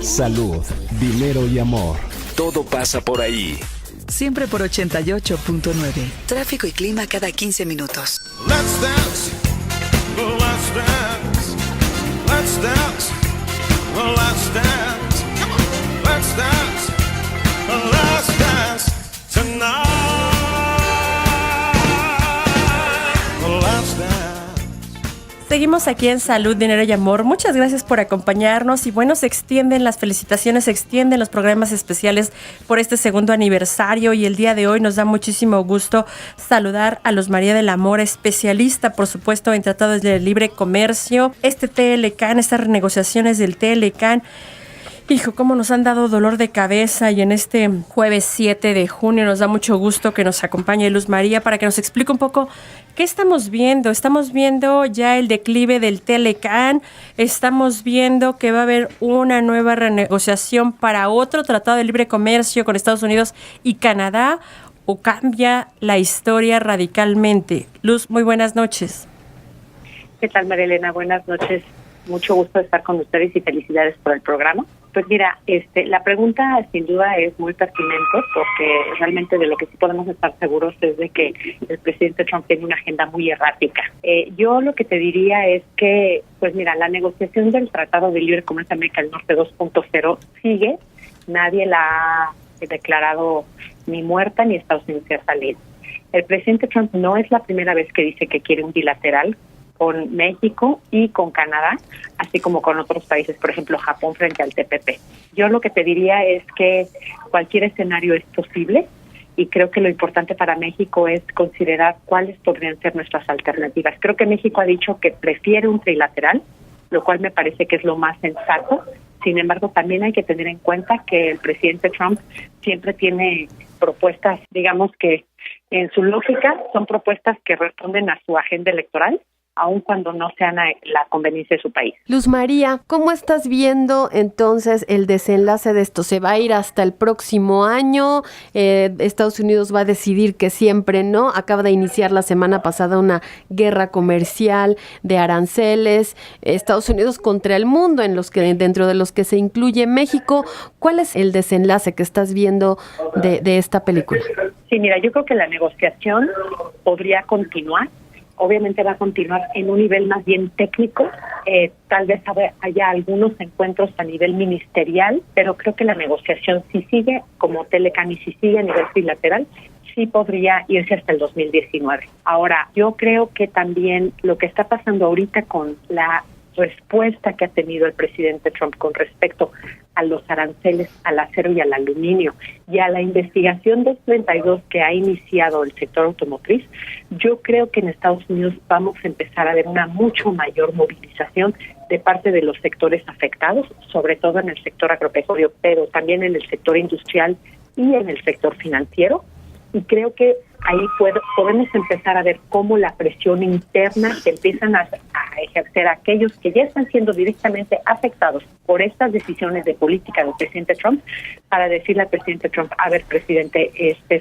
Salud, dinero y amor. Todo pasa por ahí. Siempre por 88.9. Tráfico y clima cada 15 minutos. Let's dance, let's dance, let's dance, let's dance, let's dance, let's dance tonight. Let's dance. Seguimos aquí en Salud, Dinero y Amor. Muchas gracias por acompañarnos y bueno, se extienden las felicitaciones, se extienden los programas especiales por este segundo aniversario y el día de hoy nos da muchísimo gusto saludar a Luz María del Amor, especialista por supuesto en tratados de libre comercio. Este TLCAN, estas renegociaciones del TLCAN, hijo, cómo nos han dado dolor de cabeza y en este jueves 7 de junio nos da mucho gusto que nos acompañe Luz María para que nos explique un poco qué estamos viendo. Estamos viendo ya el declive del TLCAN, estamos viendo que va a haber una nueva renegociación para otro tratado de libre comercio con Estados Unidos y Canadá, o cambia la historia radicalmente. Luz, muy buenas noches. ¿Qué tal, María Elena? Buenas noches. Mucho gusto de estar con ustedes y felicidades por el programa. Pues mira, la pregunta sin duda es muy pertinente porque realmente de lo que sí podemos estar seguros es de que el presidente Trump tiene una agenda muy errática. Yo lo que te diría es que, pues mira, la negociación del Tratado de Libre Comercio América del Norte 2.0 sigue. Nadie la ha declarado ni muerta ni Estados Unidos se ha salido. El presidente Trump no es la primera vez que dice que quiere un bilateral con México y con Canadá, así como con otros países, por ejemplo, Japón frente al TPP. Yo lo que te diría es que cualquier escenario es posible y creo que lo importante para México es considerar cuáles podrían ser nuestras alternativas. Creo que México ha dicho que prefiere un trilateral, lo cual me parece que es lo más sensato. Sin embargo, también hay que tener en cuenta que el presidente Trump siempre tiene propuestas, digamos que en su lógica son propuestas que responden a su agenda electoral, aun cuando no sean a la conveniencia de su país. Luz María, ¿cómo estás viendo entonces el desenlace de esto? ¿Se va a ir hasta el próximo año? ¿Estados Unidos va a decidir que siempre no? Acaba de iniciar la semana pasada una guerra comercial de aranceles, Estados Unidos contra el mundo, dentro de los que se incluye México. ¿Cuál es el desenlace que estás viendo de esta película? Sí, mira, yo creo que la negociación podría continuar. Obviamente va a continuar en un nivel más bien técnico, tal vez haya algunos encuentros a nivel ministerial, pero creo que la negociación si sigue como TLCAN y si sigue a nivel trilateral, sí podría irse hasta el 2019. Ahora, yo creo que también lo que está pasando ahorita con la respuesta que ha tenido el presidente Trump con respecto a los aranceles al acero y al aluminio y a la investigación 232 que ha iniciado el sector automotriz, yo creo que en Estados Unidos vamos a empezar a ver una mucho mayor movilización de parte de los sectores afectados, sobre todo en el sector agropecuario, pero también en el sector industrial y en el sector financiero. Y creo que ahí podemos empezar a ver cómo la presión interna que empiezan a ejercer aquellos que ya están siendo directamente afectados por estas decisiones de política del presidente Trump, para decirle al presidente Trump, a ver, presidente,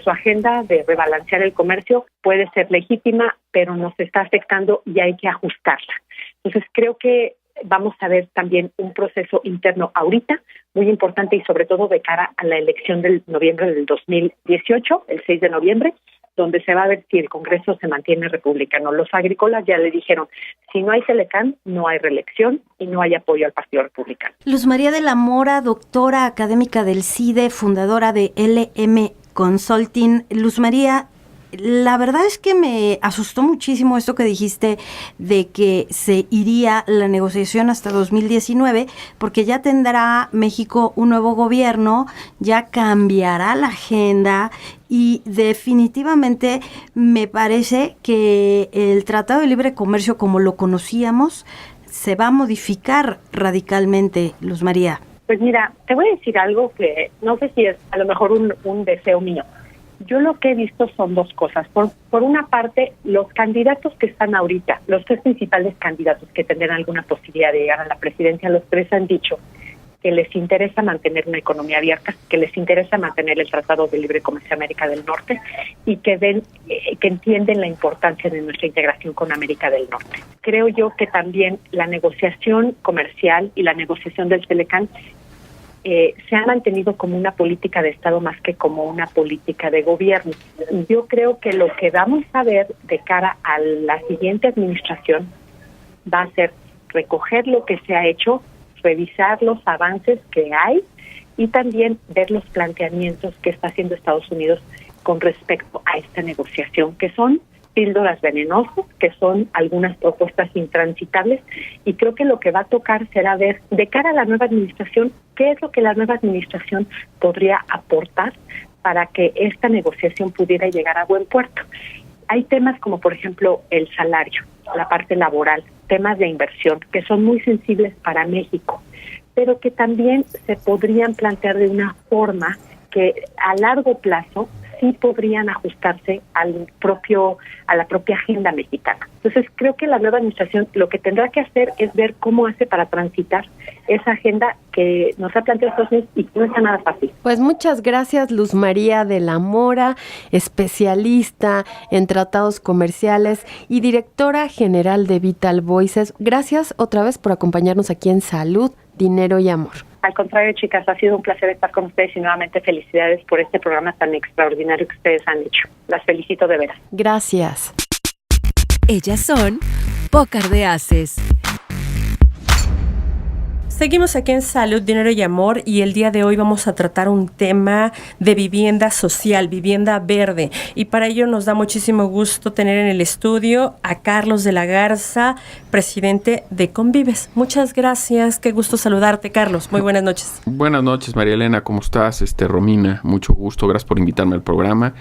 su agenda de rebalancear el comercio puede ser legítima, pero nos está afectando y hay que ajustarla. Entonces creo que vamos a ver también un proceso interno ahorita muy importante y sobre todo de cara a la elección del noviembre del 2018, el 6 de noviembre, donde se va a ver si el Congreso se mantiene republicano. Los agrícolas ya le dijeron, si no hay TLCAN, no hay reelección y no hay apoyo al Partido Republicano. Luz María de la Mora, doctora académica del CIDE, fundadora de LM Consulting. Luz María, la verdad es que me asustó muchísimo esto que dijiste de que se iría la negociación hasta 2019, porque ya tendrá México un nuevo gobierno, ya cambiará la agenda y definitivamente me parece que el Tratado de Libre Comercio como lo conocíamos se va a modificar radicalmente, Luz María. Pues mira, te voy a decir algo que no sé si es a lo mejor un deseo mío. Yo lo que he visto son dos cosas. Por una parte, los candidatos que están ahorita, los tres principales candidatos que tendrán alguna posibilidad de llegar a la presidencia, los tres han dicho que les interesa mantener una economía abierta, que les interesa mantener el Tratado de Libre Comercio de América del Norte y que entienden la importancia de nuestra integración con América del Norte. Creo yo que también la negociación comercial y la negociación del TLCAN se ha mantenido como una política de Estado más que como una política de gobierno. Yo creo que lo que vamos a ver de cara a la siguiente administración va a ser recoger lo que se ha hecho, revisar los avances que hay y también ver los planteamientos que está haciendo Estados Unidos con respecto a esta negociación, que son píldoras venenosas, que son algunas propuestas intransitables, y creo que lo que va a tocar será ver de cara a la nueva administración qué es lo que la nueva administración podría aportar para que esta negociación pudiera llegar a buen puerto. Hay temas como, por ejemplo, el salario, la parte laboral, temas de inversión, que son muy sensibles para México, pero que también se podrían plantear de una forma que a largo plazo sí podrían ajustarse a la propia agenda mexicana. Entonces, creo que la nueva administración lo que tendrá que hacer es ver cómo hace para transitar esa agenda que nos ha planteado Estados Unidos y que no está nada fácil. Pues muchas gracias, Luz María de la Mora, especialista en tratados comerciales y directora general de Vital Voices. Gracias otra vez por acompañarnos aquí en Salud, Dinero y Amor. Al contrario, chicas, ha sido un placer estar con ustedes y nuevamente felicidades por este programa tan extraordinario que ustedes han hecho. Las felicito de veras. Gracias. Ellas son Pócar de Haces. Seguimos aquí en Salud, Dinero y Amor y el día de hoy vamos a tratar un tema de vivienda social, vivienda verde. Y para ello nos da muchísimo gusto tener en el estudio a Carlos de la Garza, presidente de Convives. Muchas gracias, qué gusto saludarte, Carlos. Muy buenas noches. Buenas noches, María Elena, ¿cómo estás? Romina, mucho gusto, gracias por invitarme al programa.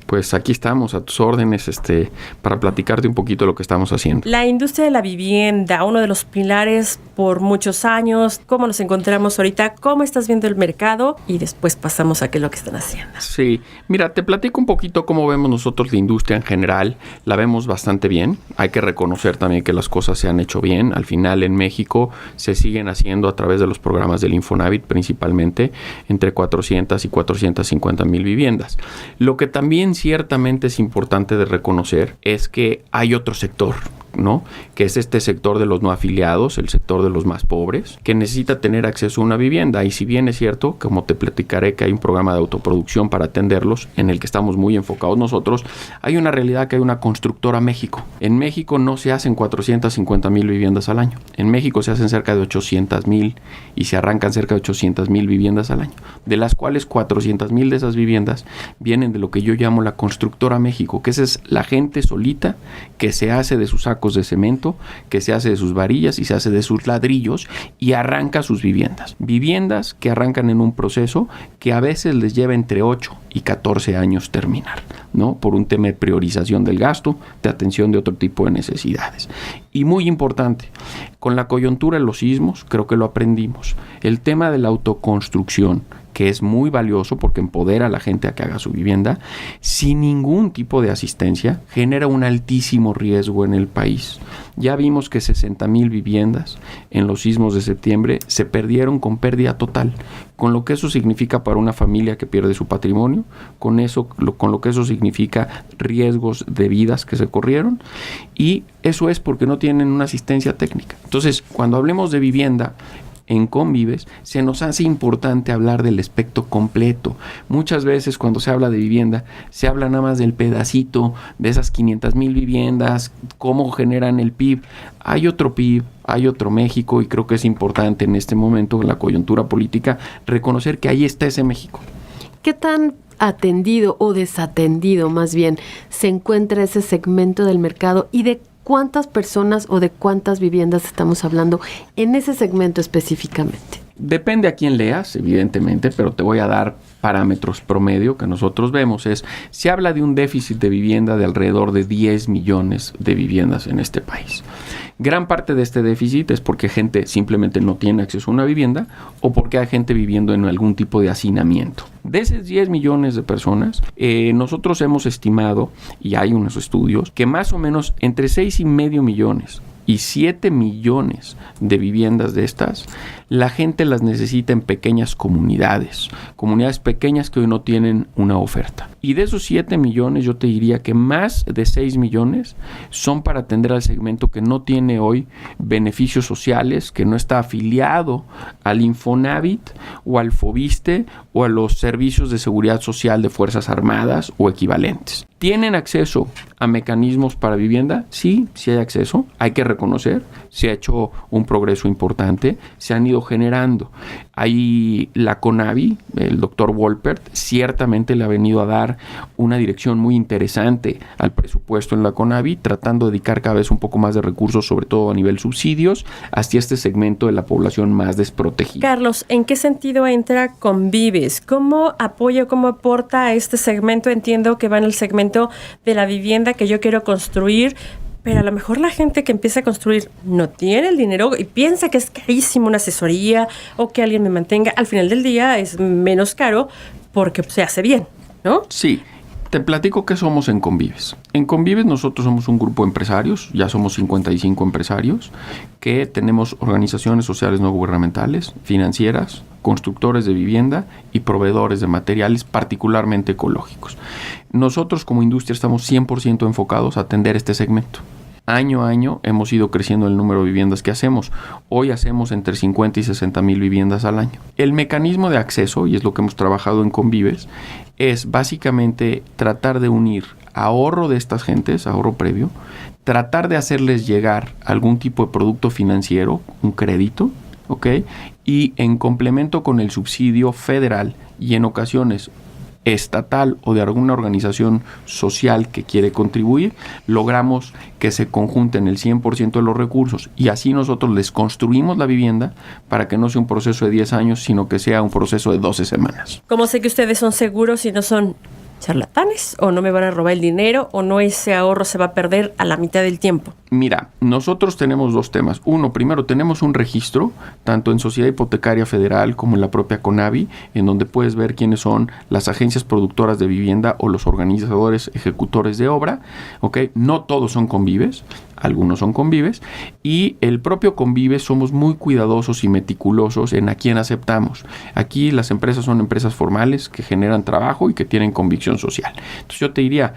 Pues aquí estamos a tus órdenes para platicarte un poquito de lo que estamos haciendo. La industria de la vivienda, uno de los pilares por muchos años. ¿Cómo nos encontramos ahorita? ¿Cómo estás viendo el mercado? Y después pasamos a qué es lo que están haciendo. Sí, mira, te platico un poquito cómo vemos nosotros la industria en general. La vemos bastante bien. Hay que reconocer también que las cosas se han hecho bien. Al final en México se siguen haciendo a través de los programas del Infonavit principalmente entre 400 y 450 mil viviendas. Lo que también ciertamente es importante de reconocer es que hay otro sector, ¿no? Que es este sector de los no afiliados, el sector de los más pobres, que necesita tener acceso a una vivienda. Y si bien es cierto, como te platicaré, que hay un programa de autoproducción para atenderlos, en el que estamos muy enfocados nosotros, hay una realidad que hay una constructora México. En México no se hacen 450 mil viviendas al año. En México se hacen cerca de 800 mil y se arrancan cerca de 800 mil viviendas al año, de las cuales 400 mil de esas viviendas vienen de lo que yo llamo la constructora México, que esa es la gente solita que se hace de sus sacos de cemento, que se hace de sus varillas y se hace de sus ladrillos y arranca sus viviendas. Viviendas que arrancan en un proceso que a veces les lleva entre 8 y 14 años terminar, ¿no? Por un tema de priorización del gasto, de atención de otro tipo de necesidades. Y muy importante, con la coyuntura de los sismos, creo que lo aprendimos. El tema de la autoconstrucción, que es muy valioso porque empodera a la gente a que haga su vivienda, sin ningún tipo de asistencia, genera un altísimo riesgo en el país. Ya vimos que 60 mil viviendas en los sismos de septiembre se perdieron con pérdida total, con lo que eso significa para una familia que pierde su patrimonio, con lo que eso significa riesgos de vidas que se corrieron, y eso es porque no tienen una asistencia técnica. Entonces, cuando hablemos de vivienda, en Convives se nos hace importante hablar del espectro completo. Muchas veces cuando se habla de vivienda, se habla nada más del pedacito de esas 500 mil viviendas, cómo generan el PIB. Hay otro PIB, hay otro México, y creo que es importante en este momento, en la coyuntura política, reconocer que ahí está ese México. ¿Qué tan atendido o desatendido más bien se encuentra ese segmento del mercado y de cuántas personas o de cuántas viviendas estamos hablando en ese segmento específicamente? Depende a quién leas, evidentemente, pero te voy a dar parámetros promedio que nosotros vemos. Se habla de un déficit de vivienda de alrededor de 10 millones de viviendas en este país. Gran parte de este déficit es porque gente simplemente no tiene acceso a una vivienda o porque hay gente viviendo en algún tipo de hacinamiento. De esos 10 millones de personas, nosotros hemos estimado, y hay unos estudios, que más o menos entre 6,5 millones y 7 millones de viviendas de estas, la gente las necesita en pequeñas comunidades pequeñas que hoy no tienen una oferta. Y de esos 7 millones, yo te diría que más de 6 millones son para atender al segmento que no tiene hoy beneficios sociales, que no está afiliado al Infonavit o al Fobiste o a los servicios de seguridad social de Fuerzas Armadas o equivalentes. ¿Tienen acceso a mecanismos para vivienda? Sí, sí hay acceso. Hay que reconocer, se ha hecho un progreso importante, se han ido generando. Ahí la CONAVI, el doctor Wolpert, ciertamente le ha venido a dar una dirección muy interesante al presupuesto en la CONAVI, tratando de dedicar cada vez un poco más de recursos, sobre todo a nivel subsidios, hacia este segmento de la población más desprotegida. Carlos, ¿en qué sentido entra Convives? ¿Cómo apoya, cómo aporta a este segmento? Entiendo que va en el segmento de la vivienda que yo quiero construir, pero a lo mejor la gente que empieza a construir no tiene el dinero y piensa que es carísimo una asesoría o que alguien me mantenga. Al final del día es menos caro porque se hace bien, ¿no? Sí. Te platico qué somos en Convives. En Convives nosotros somos un grupo de empresarios, ya somos 55 empresarios, que tenemos organizaciones sociales no gubernamentales, financieras, constructores de vivienda y proveedores de materiales particularmente ecológicos. Nosotros como industria estamos 100% enfocados a atender este segmento. Año a año hemos ido creciendo el número de viviendas que hacemos. Hoy hacemos entre 50 y 60 mil viviendas al año. El mecanismo de acceso, y es lo que hemos trabajado en Convives, es básicamente tratar de unir ahorro de estas gentes, ahorro previo, tratar de hacerles llegar algún tipo de producto financiero, un crédito, ¿ok? Y en complemento con el subsidio federal y en ocasiones estatal o de alguna organización social que quiere contribuir, logramos que se conjunten el 100% de los recursos y así nosotros les construimos la vivienda para que no sea un proceso de 10 años, sino que sea un proceso de 12 semanas. ¿Cómo sé que ustedes son seguros y no son charlatanes o no me van a robar el dinero o no ese ahorro se va a perder a la mitad del tiempo? Mira, nosotros tenemos dos temas. Uno, primero tenemos un registro, tanto en Sociedad Hipotecaria Federal como en la propia CONAVI, en donde puedes ver quiénes son las agencias productoras de vivienda o los organizadores ejecutores de obra, ¿ok? No todos son Convives, algunos son Convives, y el propio Convives somos muy cuidadosos y meticulosos en a quién aceptamos. Aquí las empresas son empresas formales que generan trabajo y que tienen convicción social. Entonces yo te diría,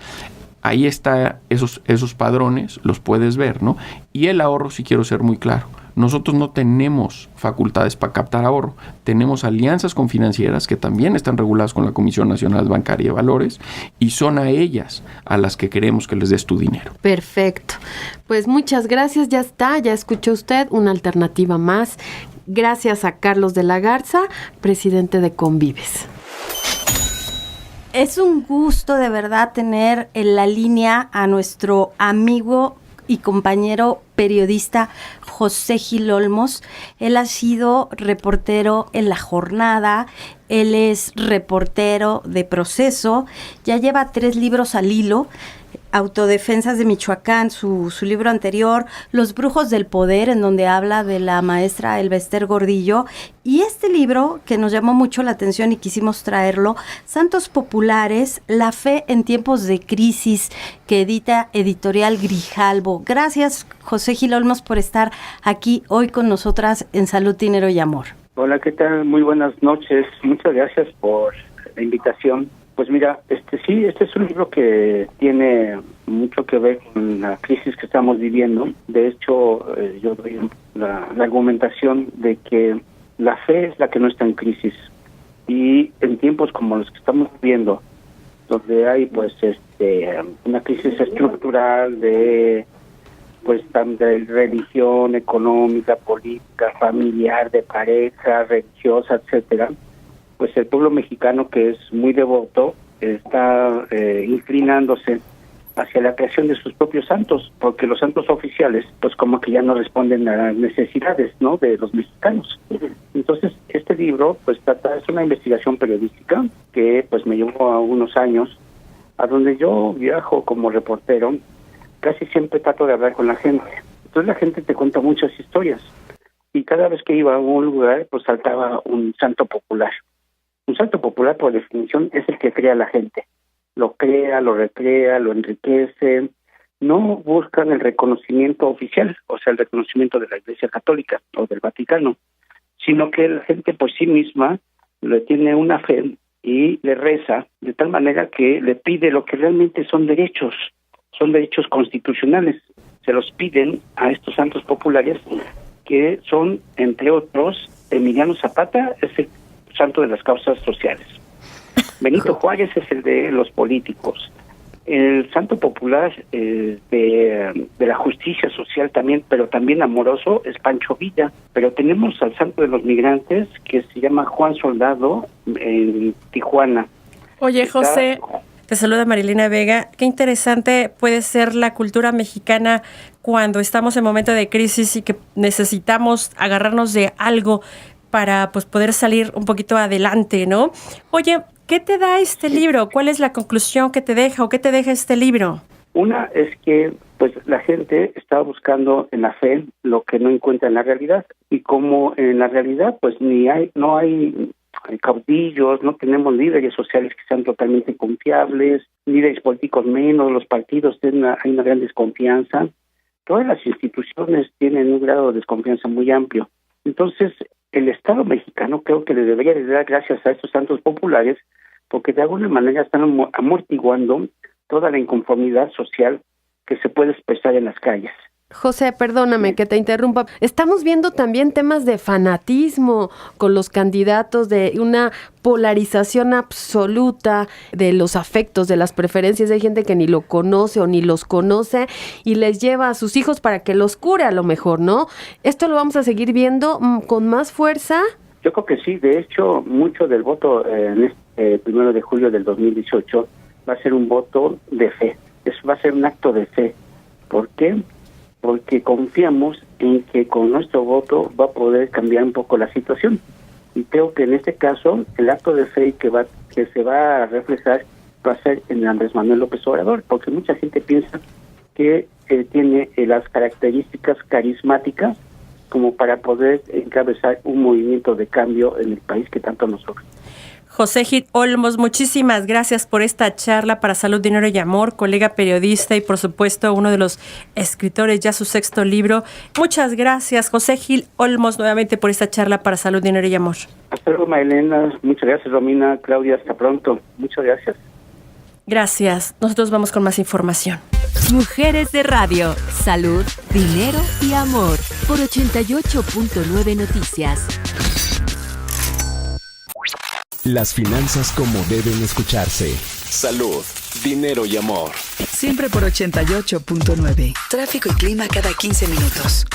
ahí está esos padrones, los puedes ver, ¿no? Y el ahorro, si quiero ser muy claro, nosotros no tenemos facultades para captar ahorro. Tenemos alianzas con financieras que también están reguladas con la Comisión Nacional Bancaria de Valores y son a ellas a las que queremos que les des tu dinero. Perfecto. Pues muchas gracias, ya está, ya escuchó usted una alternativa más. Gracias a Carlos de la Garza, presidente de Convives. Es un gusto de verdad tener en la línea a nuestro amigo y compañero periodista José Gil Olmos. Él ha sido reportero en La Jornada, él es reportero de Proceso, ya lleva 3 libros al hilo. Autodefensas de Michoacán, su libro anterior, Los Brujos del Poder, en donde habla de la maestra Elbester Gordillo, y este libro que nos llamó mucho la atención y quisimos traerlo, Santos Populares, la fe en tiempos de crisis, que edita Editorial Grijalbo. Gracias, José Gil Olmos, por estar aquí hoy con nosotras en Salud, Dinero y Amor. Hola, ¿qué tal? Muy buenas noches. Muchas gracias por la invitación. Pues mira, este es un libro que tiene mucho que ver con la crisis que estamos viviendo. De hecho, yo doy la argumentación de que la fe es la que no está en crisis. Y en tiempos como los que estamos viviendo, donde hay pues una crisis estructural de religión, económica, política, familiar, de pareja, religiosa, etcétera, pues el pueblo mexicano, que es muy devoto, está inclinándose hacia la creación de sus propios santos, porque los santos oficiales, pues como que ya no responden a las necesidades, ¿no?, de los mexicanos. Entonces, este libro, pues es una investigación periodística que, pues me llevó a unos años, a donde yo viajo como reportero, casi siempre trato de hablar con la gente. Entonces la gente te cuenta muchas historias, y cada vez que iba a un lugar, pues saltaba un santo popular. Un santo popular, por definición, es el que crea a la gente. Lo crea, lo recrea, lo enriquece, no buscan el reconocimiento oficial, o sea, el reconocimiento de la Iglesia Católica o del Vaticano, sino que la gente por sí misma le tiene una fe y le reza de tal manera que le pide lo que realmente son derechos constitucionales. Se los piden a estos santos populares, que son, entre otros, Emiliano Zapata es el santo de las causas sociales. Benito Juárez es el de los políticos. El santo popular de la justicia social también, pero también amoroso, es Pancho Villa. Pero tenemos al santo de los migrantes, que se llama Juan Soldado, en Tijuana. Oye, José, te saluda Marilena Vega. Qué interesante puede ser la cultura mexicana cuando estamos en momento de crisis y que necesitamos agarrarnos de algo para pues poder salir un poquito adelante, ¿no? Oye, ¿qué te da este libro? ¿Cuál es la conclusión que te deja o qué te deja este libro? Una es que pues la gente está buscando en la fe lo que no encuentra en la realidad, y como en la realidad pues no hay caudillos, no tenemos líderes sociales que sean totalmente confiables, líderes políticos menos, los partidos hay una gran desconfianza, todas las instituciones tienen un grado de desconfianza muy amplio. Entonces el Estado mexicano creo que le debería de dar gracias a estos santos populares, porque de alguna manera están amortiguando toda la inconformidad social que se puede expresar en las calles. José, perdóname que te interrumpa. Estamos viendo también temas de fanatismo con los candidatos, de una polarización absoluta de los afectos, de las preferencias. Hay gente que ni lo conoce o ni los conoce y les lleva a sus hijos para que los cure a lo mejor, ¿no? ¿Esto lo vamos a seguir viendo con más fuerza? Yo creo que sí. De hecho, mucho del voto en este 1 de julio del 2018 va a ser un voto de fe. Eso va a ser un acto de fe. ¿Por qué? Porque confiamos en que con nuestro voto va a poder cambiar un poco la situación. Y creo que en este caso el acto de fe que se va a reflejar va a ser en Andrés Manuel López Obrador, porque mucha gente piensa que tiene las características carismáticas como para poder encabezar un movimiento de cambio en el país que tanto nos ofrece. José Gil Olmos, muchísimas gracias por esta charla para Salud, Dinero y Amor, colega periodista y por supuesto uno de los escritores, ya su 6º libro. Muchas gracias, José Gil Olmos, nuevamente por esta charla para Salud, Dinero y Amor. Hasta luego, Marilena. Muchas gracias, Romina, Claudia, hasta pronto. Muchas gracias. Gracias. Nosotros vamos con más información. Mujeres de Radio, Salud, Dinero y Amor, por 88.9 Noticias. Las finanzas como deben escucharse. Salud, dinero y amor. Siempre por 88.9. Tráfico y clima cada 15 minutos.